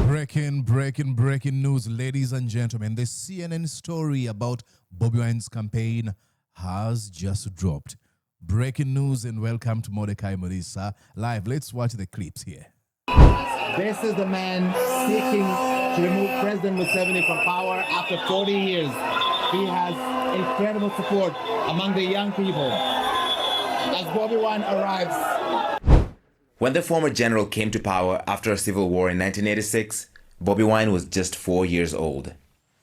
Breaking news, ladies and gentlemen. The CNN story about Bobi Wine's campaign has just dropped. Breaking news, and welcome to Mordecai Morisa Live. Let's watch the clips here. This is the man seeking to remove President Museveni from power after 40 years. He has incredible support among the young people. As Bobi Wine arrives. When the former general came to power after a civil war in 1986, Bobi Wine was just 4 years old.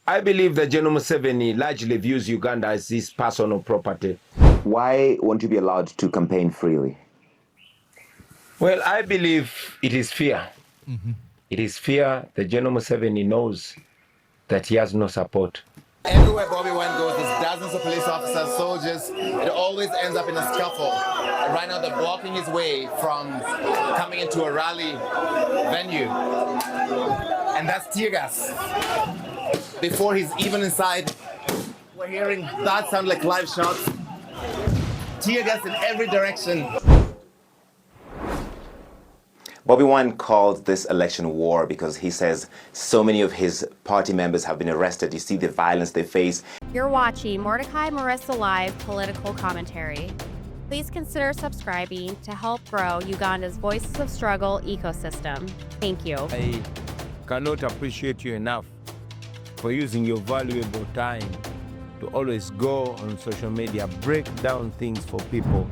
I believe that General Museveni largely views Uganda as his personal property. Why won't you be allowed to campaign freely? Well, I believe it is fear. It is fear that General Museveni knows that he has no support. Everywhere Bobi Wine goes, there's dozens of police officers, soldiers. It always ends up in a scuffle. And right now, they're blocking his way from coming into a rally venue. And that's Teargas. Before he's even inside, we're hearing that sound like live shots. Teargas in every direction. Bobi Wine called this election war because he says so many of his party members have been arrested. You see the violence they face. You're watching Mordecai Morisa Live political commentary. Please consider subscribing to help grow Uganda's Voices of Struggle ecosystem. Thank you. I cannot appreciate you enough for using your valuable time to always go on social media, break down things for people.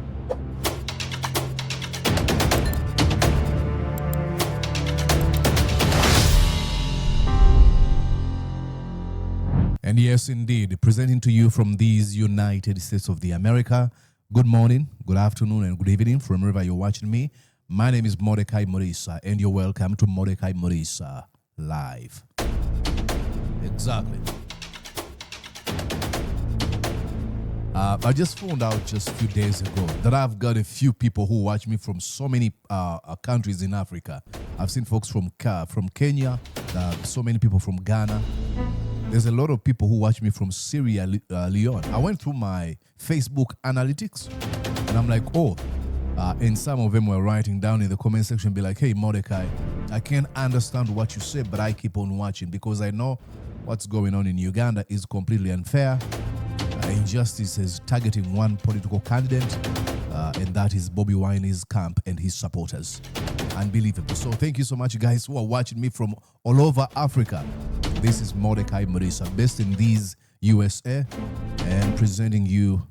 And yes, indeed, presenting to you from these United States of the America. Good morning, good afternoon, and good evening from wherever you're watching me. My name is Mordecai Morisa, and you're welcome to Mordecai Morisa Live. Exactly. I just found out just a few days ago that I've got a few people who watch me from so many countries in Africa. I've seen folks from Kenya, so many people from Ghana. There's a lot of people who watch me from Sierra Leone. I went through my Facebook analytics, and I'm like, and some of them were writing down in the comment section, be like, hey, Mordecai, I can't understand what you say, but I keep on watching because I know what's going on in Uganda is completely unfair. Injustice is targeting one political candidate, and that is Bobi Wine's camp and his supporters. Unbelievable. So thank you so much, guys, who are watching me from all over Africa. This is Mordecai Morisa, based in these USA, and presenting you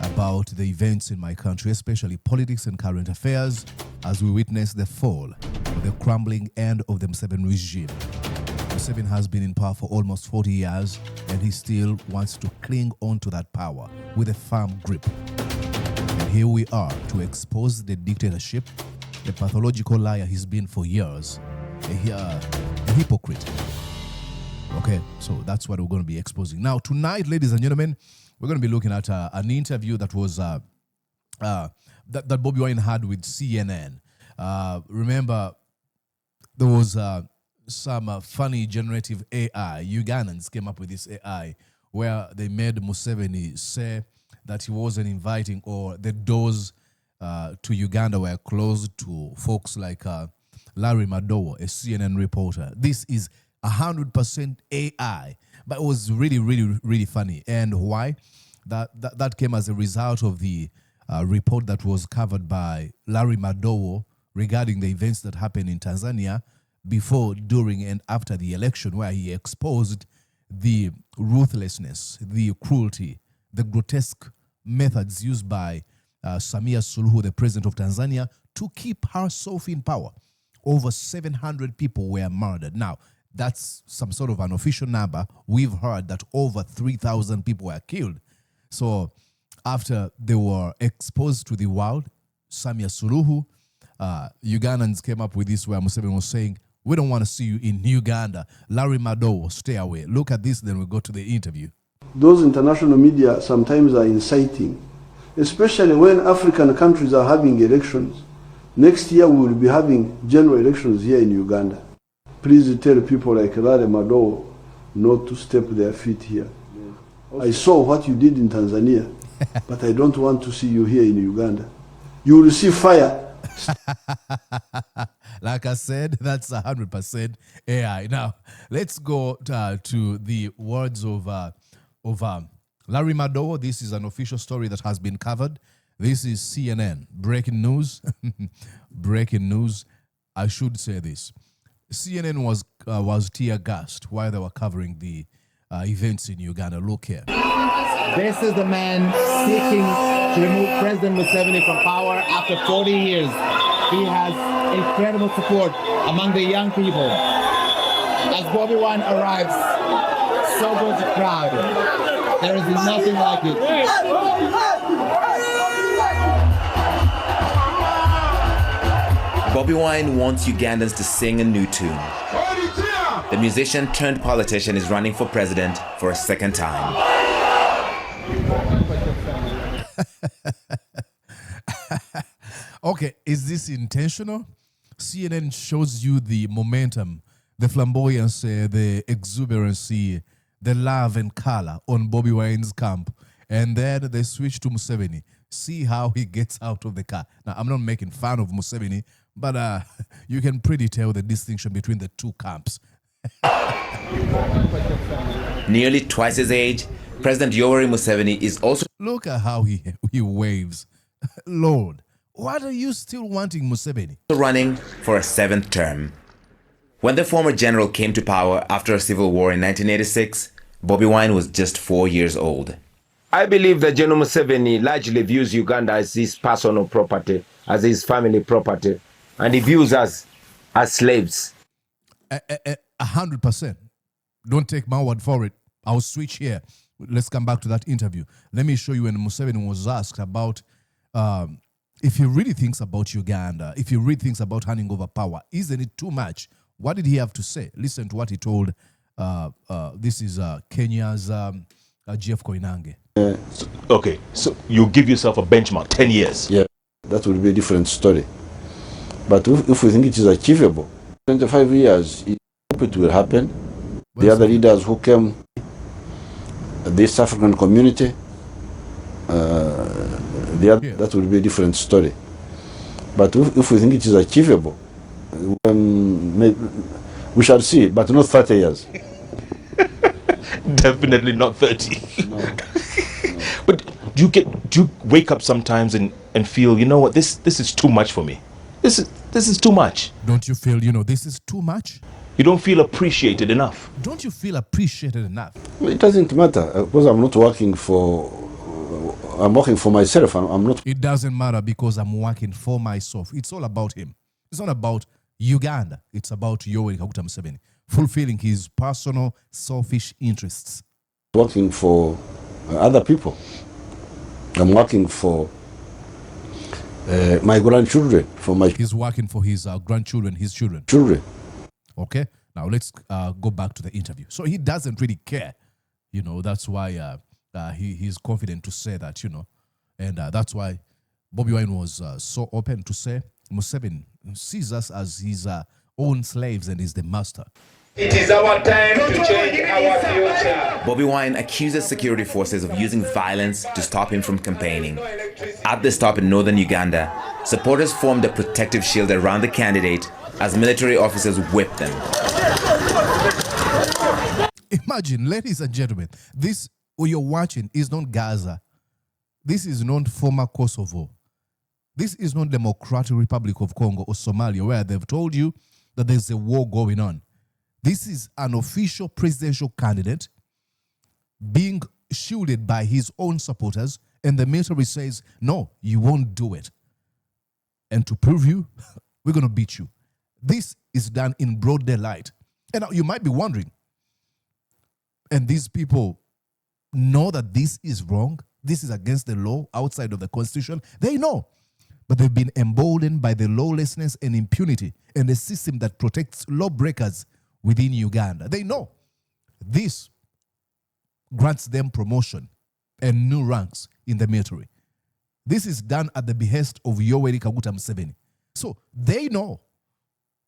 about the events in my country, especially politics and current affairs, as we witness the fall, the crumbling end of the Museveni regime. Museveni has been in power for almost 40 years, and he still wants to cling on to that power with a firm grip. And here we are to expose the dictatorship, the pathological liar he's been for years, a hypocrite. Okay, so that's what we're going to be exposing. Now, tonight, ladies and gentlemen, we're going to be looking at an interview that was that Bobi Wine had with CNN. Remember, there was some funny generative AI. Ugandans came up with this AI where they made Museveni say that he wasn't inviting, or the doors to Uganda were closed to folks like Larry Madowo, a CNN reporter. This is 100% AI, but it was really, really, really funny. And why? That came as a result of the report that was covered by Larry Madowo regarding the events that happened in Tanzania before, during, and after the election, where he exposed the ruthlessness, the cruelty, the grotesque methods used by Samia Suluhu, the president of Tanzania, to keep herself in power. Over 700 people were murdered. Now, that's some sort of an official number. We've heard that over 3,000 people were killed. So after they were exposed to the world, Samia Suluhu, Ugandans came up with this where Museveni was saying, we don't want to see you in Uganda. Larry Madowo, stay away. Look at this, then we'll go to the interview. Those international media sometimes are inciting, especially when African countries are having elections. Next year we will be having general elections here in Uganda. Please tell people like Larry Madowo not to step their feet here. I saw what you did in Tanzania, but I don't want to see you here in Uganda. You will see fire. Like I said, that's 100% AI. Now, let's go to the words of Larry Madowo. This is an official story that has been covered. This is CNN. Breaking news. Breaking news. I should say this. CNN was tear-gassed while they were covering the events in Uganda. Look here. This is the man seeking to remove President Museveni from power after 40 years. He has incredible support among the young people. As Bobi Wine arrives, so goes the crowd. There is nothing like it. Bobi Wine wants Ugandans to sing a new tune. The musician turned politician is running for president for a second time. Okay, is this intentional? CNN shows you the momentum, the flamboyance, the exuberancy, the love and color on Bobi Wine's camp. And then they switch to Museveni. See how he gets out of the car. Now, I'm not making fun of Museveni, but you can pretty tell the distinction between the two camps. Nearly twice his age, President Yoweri Museveni is also Look at how he waves. Lord, why are you still wanting Museveni? running for a 7th term. When the former general came to power after a civil war in 1986, Bobi Wine was just 4 years old. I believe that General Museveni largely views Uganda as his personal property, as his family property, and he views us as slaves. 100%. Don't take my word for it. I'll switch here. Let's come back to that interview. Let me show you when Museveni was asked about if he really thinks about Uganda, if he really thinks about handing over power, isn't it too much? What did he have to say? Listen to what he told. This is Kenya's Jeff Koinange. Okay, so you give yourself a benchmark, 10 years. Yeah, that would be a different story. But if we think it is achievable, 25 years, I hope it will happen. The other leaders who came, this African community, that would be a different story. But if we think it is achievable, we shall see, but not 30 years. Definitely not 30. No. But do you wake up sometimes and feel, you know what, this is too much for me. This is too much. Don't you feel, this is too much? You don't feel appreciated enough. Don't you feel appreciated enough? It doesn't matter because I'm not working for. I'm working for myself. I'm not. It doesn't matter because I'm working for myself. It's all about him. It's not about Uganda. It's about Yoweri Kaguta Museveni fulfilling his personal selfish interests. Working for other people. I'm working for my grandchildren. He's working for his grandchildren, his children. Okay, now let's go back to the interview. So he doesn't really care, that's why he's confident to say that, and that's why Bobi Wine was so open to say Museveni sees us as his own slaves and is the master. It is our time to change our future. Bobi Wine accuses security forces of using violence to stop him from campaigning. At the stop in northern Uganda, supporters formed a protective shield around the candidate as military officers whipped them. Imagine, ladies and gentlemen, this what you're watching is not Gaza. This is not former Kosovo. This is not Democratic Republic of Congo or Somalia, where they've told you that there's a war going on. This is an official presidential candidate being shielded by his own supporters, and the military says, no, you won't do it. And to prove you, we're going to beat you. This is done in broad daylight. And now you might be wondering, and these people know that this is wrong, this is against the law, outside of the Constitution. They know. But they've been emboldened by the lawlessness and impunity and the system that protects lawbreakers within Uganda. They know this grants them promotion and new ranks in the military. This is done at the behest of Yoweri Kaguta Museveni. So they know.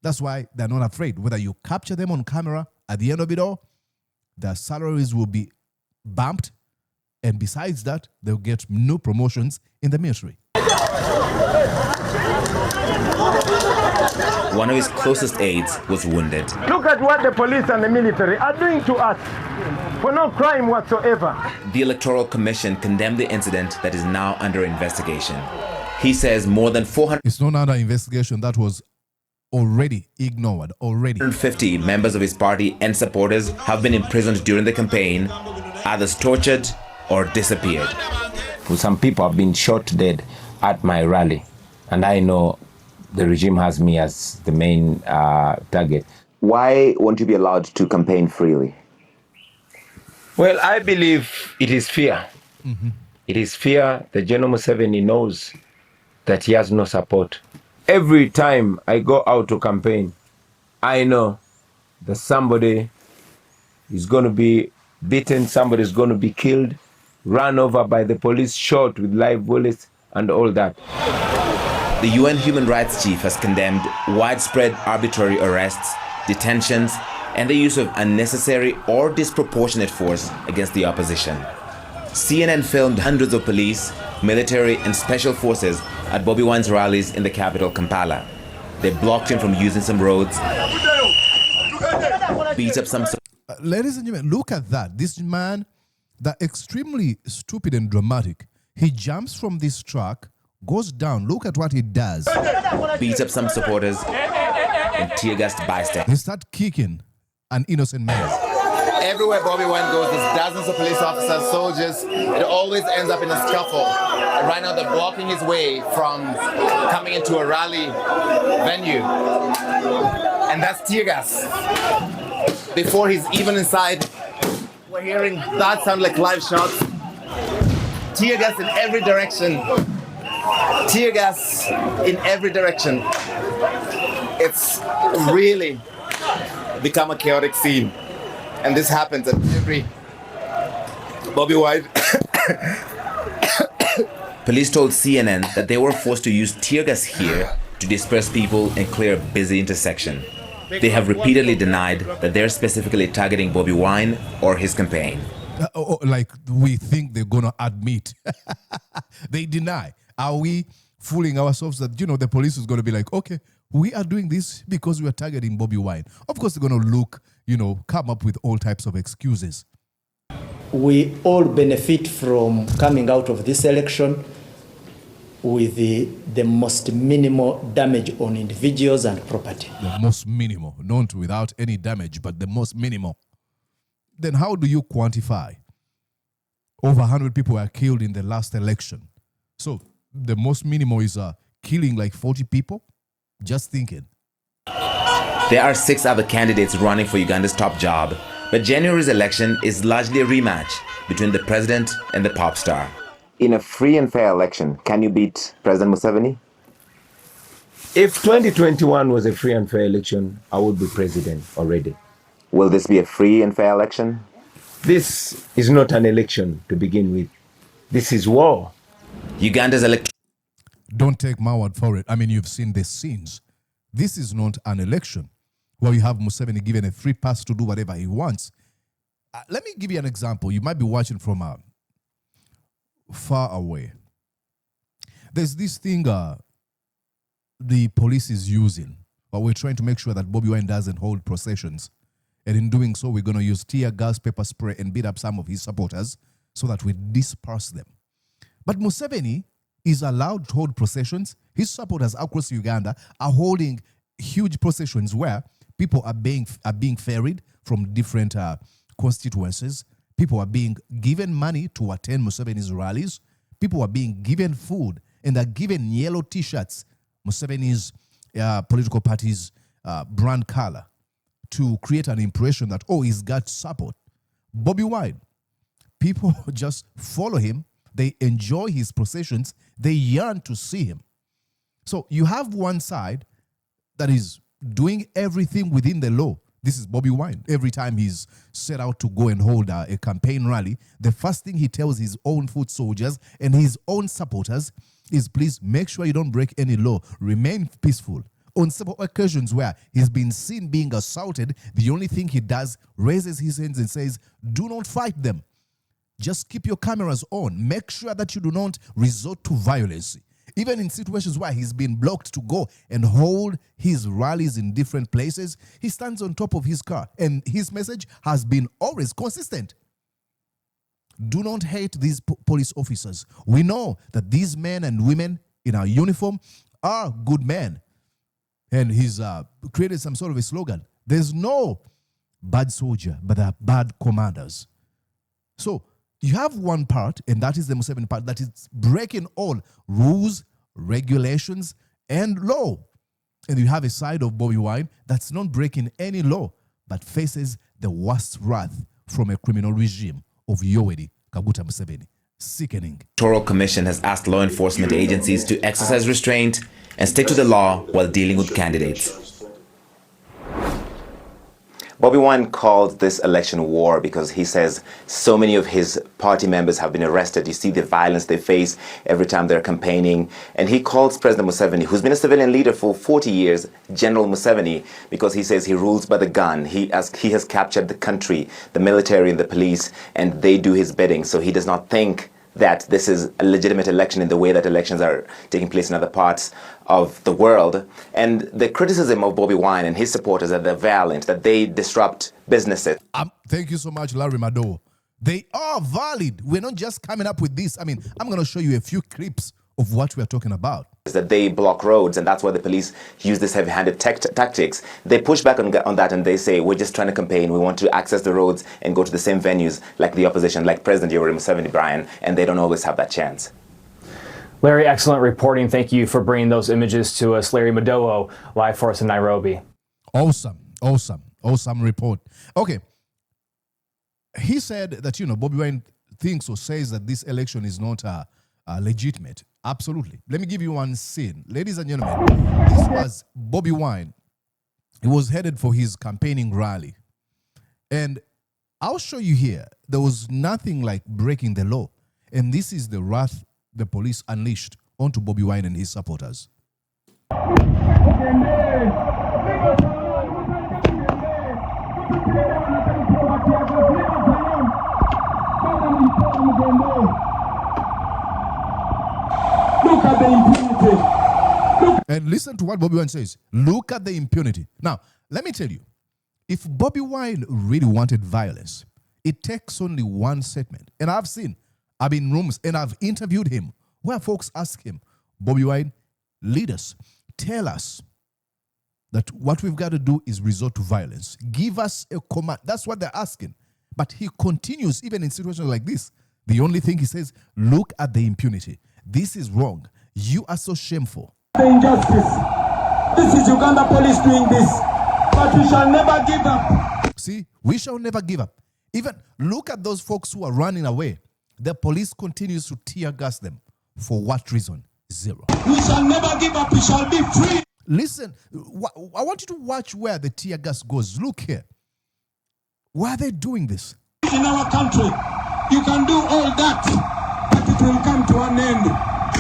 That's why they're not afraid. Whether you capture them on camera, at the end of it all, their salaries will be bumped. And besides that, they'll get new promotions in the military. one of his closest aides was wounded. Look at what the police and the military are doing to us for no crime whatsoever. The Electoral Commission condemned the incident that is now under investigation. He says more than 400. It's not under investigation. That was already ignored. Already. 150 members of his party and supporters have been imprisoned during the campaign, others tortured or disappeared. Some people have been shot dead at my rally, and I know the regime has me as the main target. Why won't you be allowed to campaign freely? Well, I believe it is fear. It is fear that General Museveni knows that he has no support. Every time I go out to campaign, I know that somebody is going to be beaten, somebody is going to be killed, run over by the police, shot with live bullets, and all that. The UN Human Rights Chief has condemned widespread arbitrary arrests, detentions, and the use of unnecessary or disproportionate force against the opposition. CNN filmed hundreds of police, military, and special forces at Bobi Wine's rallies in the capital, Kampala. They blocked him from using some roads, beat up some... Ladies and gentlemen, look at that. This man, that extremely stupid and dramatic, he jumps from this truck, goes down, look at what he does. Beat up some supporters and tear-gassed bystanders. He starts kicking an innocent man. Everywhere Bobi Wine goes, there's dozens of police officers, soldiers. It always ends up in a scuffle. And right now, they're blocking his way from coming into a rally venue. And that's tear gas. Before he's even inside, we're hearing that sound like live shots. Tear gas in every direction. Tear gas in every direction. It's really become a chaotic scene. And this happens at every Bobi Wine. Police told CNN that they were forced to use tear gas here to disperse people and clear a busy intersection. They have repeatedly denied that they're specifically targeting Bobi Wine or his campaign. Like we think they're going to admit. They deny. Are we fooling ourselves that, the police is going to be like, okay, we are doing this because we are targeting Bobi Wine? Of course, they're going to look, come up with all types of excuses. We all benefit from coming out of this election with the most minimal damage on individuals and property. The most minimal, not without any damage, but the most minimal. Then how do you quantify? Over 100 people were killed in the last election. So the most minimal is killing like 40 people? Just thinking. There are 6 other candidates running for Uganda's top job, but January's election is largely a rematch between the president and the pop star. In a free and fair election, can you beat President Museveni? If 2021 was a free and fair election, I would be president already. Will this be a free and fair election? This is not an election to begin with. This is war. Uganda's Don't take my word for it. I mean, you've seen the scenes. This is not an election where you have Museveni given a free pass to do whatever he wants. Let me give you an example. You might be watching from far away. There's this thing the police is using, but we're trying to make sure that Bobi Wine doesn't hold processions. And in doing so, we're going to use tear gas, pepper spray, and beat up some of his supporters so that we disperse them. But Museveni is allowed to hold processions. His supporters across Uganda are holding huge processions where people are being ferried from different constituencies. People are being given money to attend Museveni's rallies. People are being given food and are given yellow T-shirts, Museveni's political party's brand color, to create an impression that, he's got support. Bobi Wine, people just follow him. They enjoy his processions. They yearn to see him. So you have one side that is doing everything within the law. This is Bobi Wine. Every time he's set out to go and hold a campaign rally, the first thing he tells his own foot soldiers and his own supporters is, please make sure you don't break any law. Remain peaceful. On several occasions where he's been seen being assaulted, the only thing he does, raises his hands and says, do not fight them. Just keep your cameras on. Make sure that you do not resort to violence. Even in situations where he's been blocked to go and hold his rallies in different places, he stands on top of his car. And his message has been always consistent. Do not hate these police officers. We know that these men and women in our uniform are good men. And he's created some sort of a slogan. There's no bad soldier, but there are bad commanders. So you have one part, and that is the Museveni part, that is breaking all rules, regulations, and law. And you have a side of Bobi Wine that's not breaking any law, but faces the worst wrath from a criminal regime of Yoweri Museveni. Sickening. Electoral Commission has asked law enforcement agencies to exercise restraint and stick to the law while dealing with candidates. Bobi Wine called this election war because he says so many of his party members have been arrested. You see the violence they face every time they're campaigning. And he calls President Museveni, who's been a civilian leader for 40 years, General Museveni, because he says he rules by the gun. He has captured the country, the military and the police, and they do his bidding. So he does not think that this is a legitimate election in the way that elections are taking place in other parts of the world. And the criticism of Bobi Wine and his supporters that they're violent, that they disrupt businesses. Thank you so much, Larry Madowo. They are valid. We're not just coming up with this. I mean, I'm going to show you a few clips of what we are talking about. That they block roads, and that's why the police use this heavy-handed tactics. They push back on that, and they say, we're just trying to campaign. We want to access the roads and go to the same venues like the opposition, like President Yoweri Museveni, Brian, and they don't always have that chance. Larry, excellent reporting. Thank you for bringing those images to us. Larry Madowo, live for us in Nairobi. Awesome report. Okay. He said that, Bobi Wine thinks or says that this election is not legitimate. Absolutely. Let me give you one scene. Ladies and gentlemen, this was Bobi Wine. He was headed for his campaigning rally. And I'll show you here, there was nothing like breaking the law. And this is the wrath the police unleashed onto Bobi Wine and his supporters. Look at the impunity. And listen to what Bobi Wine says. Look at the impunity. Now, let me tell you, if Bobi Wine really wanted violence, it takes only one statement. And I've been in rooms and I've interviewed him where folks ask him, Bobi Wine, lead us, tell us that what we've got to do is resort to violence. Give us a command. That's what they're asking. But he continues, even in situations like this. The only thing he says, look at the impunity. This is wrong. You are so shameful. The injustice. This is Uganda police doing this. But we shall never give up. See, we shall never give up. Even look at those folks who are running away. The police continues to tear gas them. For what reason? Zero. We shall never give up. We shall be free. Listen, I want you to watch where the tear gas goes. Look here. Why are they doing this? In our country, you can do all that, but it will come to an end.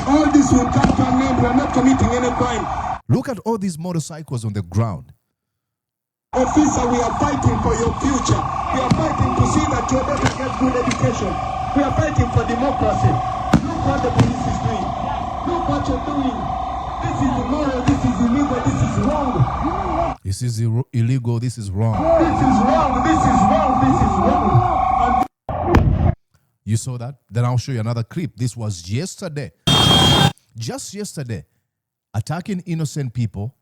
All this will come to an end. We are not committing any crime. Look at all these motorcycles on the ground. Officer, we are fighting for your future. We are fighting to see that your daughter gets good education. We are fighting for democracy. Look what the police is doing. Look what you're doing. This is immoral. This is illegal. This is wrong. This is illegal. This is wrong. This is wrong. This is wrong. This is wrong. You saw that? Then I'll show you another clip. This was yesterday. Just yesterday. Attacking innocent people.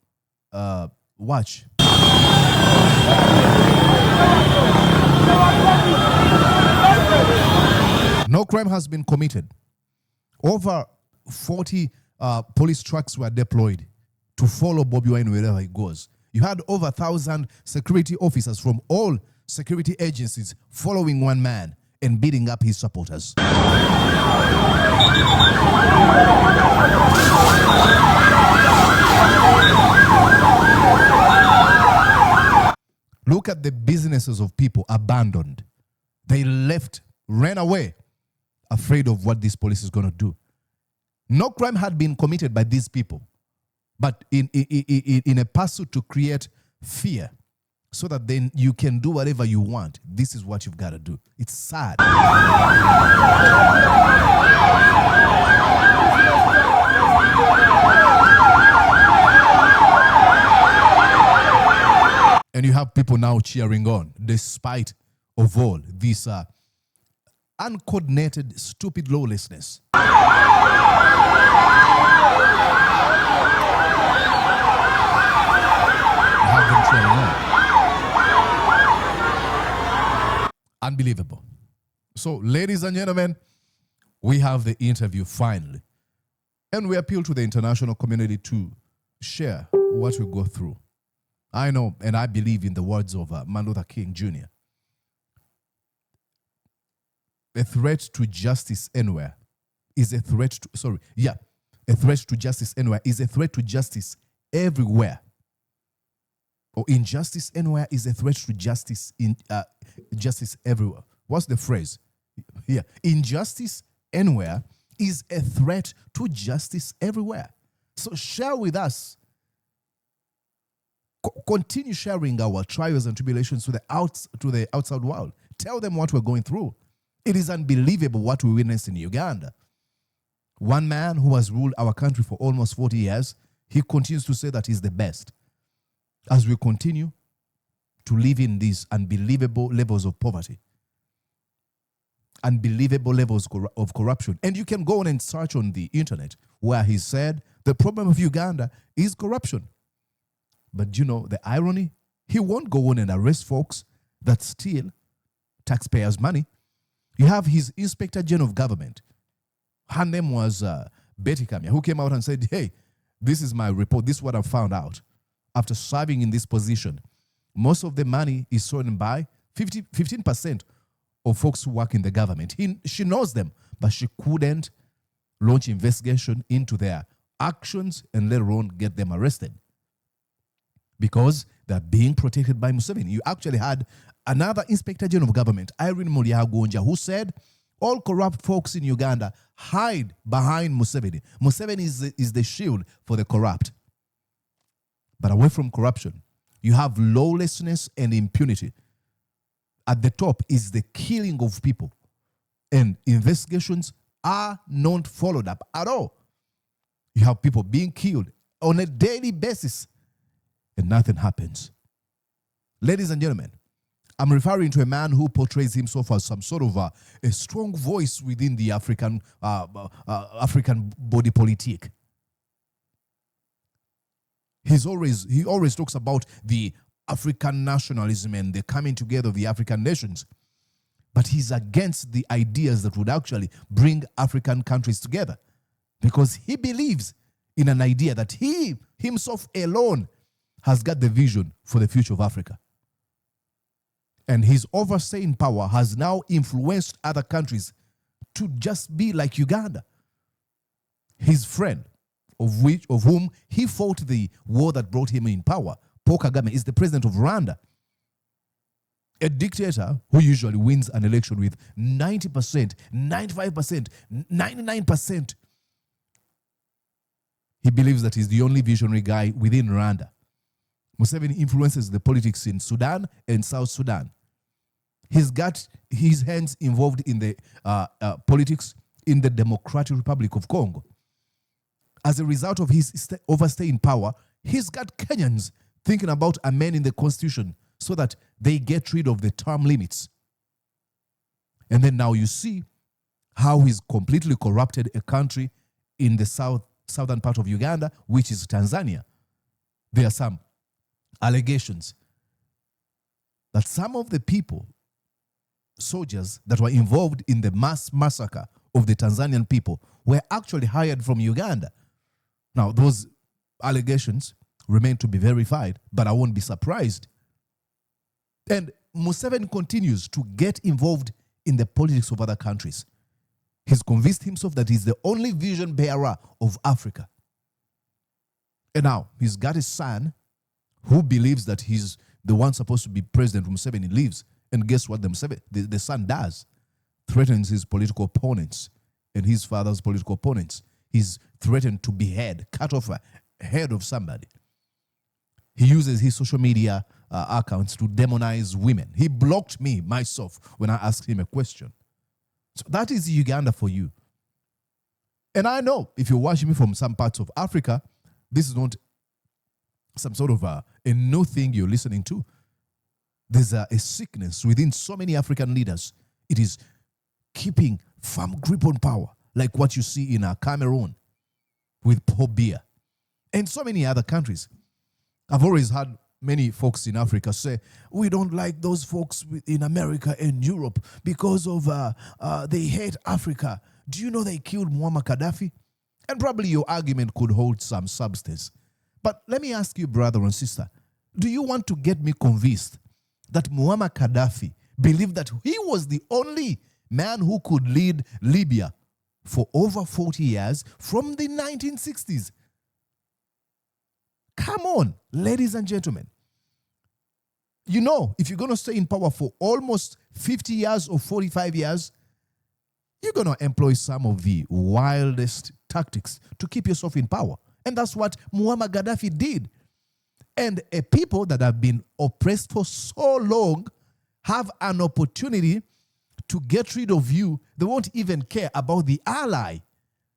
Watch. No crime has been committed. Over 40 police trucks were deployed to follow Bobi Wine wherever he goes. You had over 1,000 security officers from all security agencies following one man and beating up his supporters. Look at the businesses of people abandoned. They left, ran away, afraid of what this police is going to do. No crime had been committed by these people, but in a pursuit to create fear so that then you can do whatever you want. This is what you've got to do. It's sad. And you have people now cheering on, despite of all this uncoordinated, stupid lawlessness. You have them cheering on. Unbelievable. So, ladies and gentlemen, we have the interview finally. And we appeal to the international community to share what we go through. I know, and I believe in the words of Martin Luther King Jr. A threat to justice anywhere is a threat to, a threat to justice anywhere is a threat to justice everywhere. Or injustice anywhere is a threat to justice justice everywhere. What's the phrase? Yeah, injustice anywhere is a threat to justice everywhere. So share with us. Continue sharing our trials and tribulations to the outside world. Tell them what we're going through. It is unbelievable what we witnessed in Uganda. One man who has ruled our country for almost 40 years, he continues to say that he's the best. As we continue to live in these unbelievable levels of poverty, unbelievable levels of corruption. And you can go on and search on the internet where he said the problem of Uganda is corruption. But you know the irony? He won't go on and arrest folks that steal taxpayers' money. You have his Inspector General of Government. Her name was Betty Kamya, who came out and said, hey, this is my report. This is what I found out. After serving in this position, most of the money is stolen by 15% of folks who work in the government. She knows them, but she couldn't launch investigation into their actions and let alone get them arrested, because they're being protected by Museveni. You actually had another Inspector General of Government, Irene Mulyagonja, who said all corrupt folks in Uganda hide behind Museveni. Museveni is the shield for the corrupt. But away from corruption, you have lawlessness and impunity. At the top is the killing of people. And investigations are not followed up at all. You have people being killed on a daily basis, and nothing happens. Ladies and gentlemen, I'm referring to a man who portrays himself as some sort of a strong voice within the African body politic. He always talks about the African nationalism and the coming together of the African nations. But he's against the ideas that would actually bring African countries together, because he believes in an idea that he himself alone has got the vision for the future of Africa. And his overstaying power has now influenced other countries to just be like Uganda. His friend, of whom he fought the war that brought him in power, Paul Kagame, is the president of Rwanda. A dictator who usually wins an election with 90%, 95%, 99%. He believes that he's the only visionary guy within Rwanda. Museveni influences the politics in Sudan and South Sudan. He's got his hands involved in the politics in the Democratic Republic of Congo. As a result of his overstaying power, he's got Kenyans thinking about amending the constitution so that they get rid of the term limits. And then now you see how he's completely corrupted a country in the southern part of Uganda, which is Tanzania. There are some allegations that some of the people, soldiers that were involved in the mass massacre of the Tanzanian people, were actually hired from Uganda. Now, those allegations remain to be verified, but I won't be surprised. And Museveni continues to get involved in the politics of other countries. He's convinced himself that he's the only vision bearer of Africa. And now he's got a son who believes that he's the one supposed to be president when Museveni leaves. And guess what the son does? Threatens his political opponents and his father's political opponents. He's threatened to behead, cut off a head of somebody. He uses his social media accounts to demonize women. He blocked me, myself, when I asked him a question. So that is Uganda for you. And I know if you're watching me from some parts of Africa, this is not some sort of a new thing you're listening to. there's a sickness within so many African leaders. It is keeping firm grip on power, like what you see in Cameroon with Paul Biya and so many other countries. I've always had many folks in Africa say, we don't like those folks in America and Europe because of they hate Africa. Do you know they killed Muammar Gaddafi? And probably your argument could hold some substance. But let me ask you, brother and sister, do you want to get me convinced that Muammar Gaddafi believed that he was the only man who could lead Libya for over 40 years from the 1960s? Come on, ladies and gentlemen. You know, if you're going to stay in power for almost 50 years or 45 years, you're going to employ some of the wildest tactics to keep yourself in power. And that's what Muammar Gaddafi did. And a people that have been oppressed for so long have an opportunity to get rid of you. They won't even care about the ally.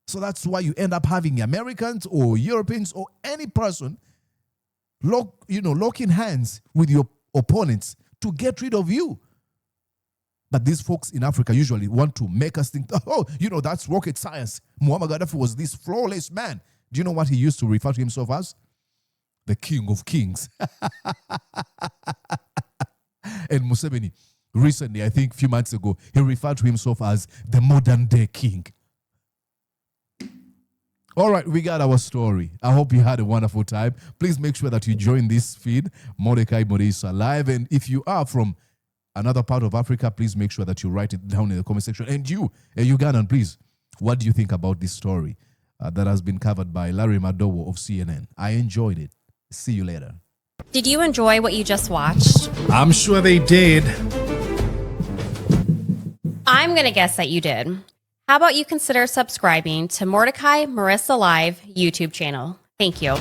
So that's why you end up having Americans or Europeans or any person locking hands with your opponents to get rid of you. But these folks in Africa usually want to make us think, oh, that's rocket science. Muammar Gaddafi was this flawless man. Do you know what he used to refer to himself as? The king of kings. And Museveni, recently, I think a few months ago, he referred to himself as the modern day king. All right, we got our story. I hope you had a wonderful time. Please make sure that you join this feed, Mordecai Morisa Live. And if you are from another part of Africa, please make sure that you write it down in the comment section. And you, a Ugandan, please, what do you think about this story that has been covered by Larry Madowo of CNN? I enjoyed it. See you later. Did you enjoy what you just watched? I'm sure they did. I'm going to guess that you did. How about you consider subscribing to Mordecai Marissa Live YouTube channel? Thank you.